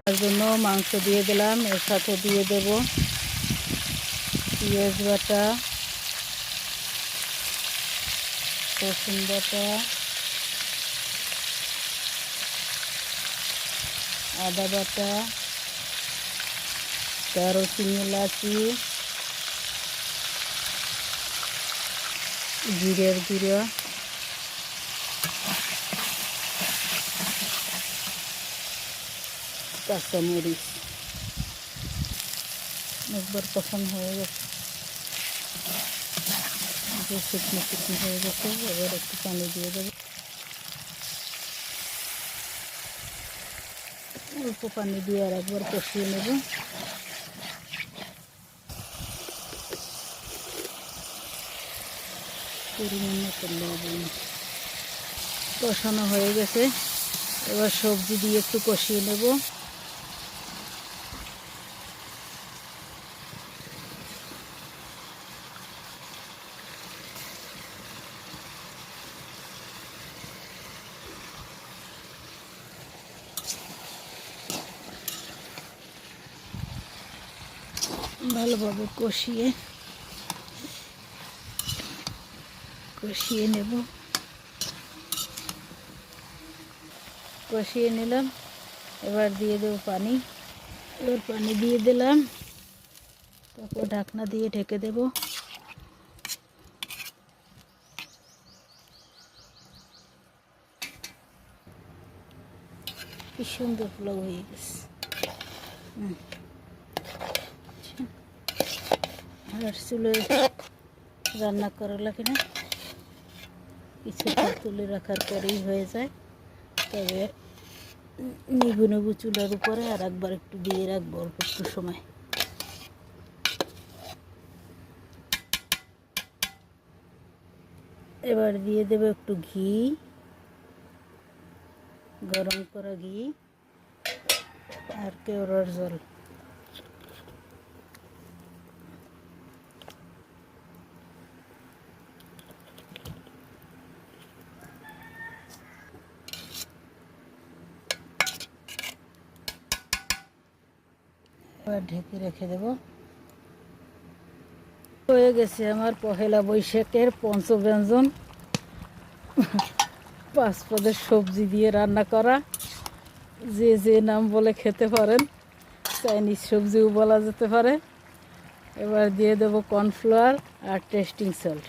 তার জন্য মাংস দিয়ে দিলাম, এর সাথে দিয়ে দেব পেঁয়াজ বাটা, রসুন বাটা, আদা বাটা, দারুচিনি, এলাচি, জিরের গুঁড়া, কাঁচামরিচ। একবার কষানো হয়ে গেছে, শুকনো শুকনো হয়ে গেছে। এবার একটু পানি দিয়ে দেবো, অল্প পানি দিয়ে আর একবার কষিয়ে নেব। পরিমাণ মতো লবণ। কষানো হয়ে গেছে, এবার সবজি দিয়ে একটু কষিয়ে নেব। ভালোভাবে কষিয়ে নেব। কষিয়ে নিলাম, এবার দিয়ে দেবো পানি। এবার পানি দিয়ে দিলাম, তারপর ঢাকনা দিয়ে ঢেকে দেব। কি সুন্দর পোলাও হয়ে গেছে। আর চুলে রান্না করা লাগে না, কিছুটা তুলে রাখার পরেই হয়ে যায়। তবে নিবু নিবু চুলার উপরে আর একবার একটু দিয়ে রাখবো অল্প একটু সময়। এবার দিয়ে দেবো একটু ঘি, গরম করা ঘি আর কেওড়ার জল। এবার ঢেকে রেখে দেব। হয়ে গেছে আমার পহেলা বৈশাখের পঞ্চব্যঞ্জন, 5 পদের সবজি দিয়ে রান্না করা। যে যে নাম বলে খেতে পারেন, চাইনিজ সবজিও বলা যেতে পারে। এবার দিয়ে দেবো কর্নফ্লাওয়ার আর টেস্টিং সল্ট।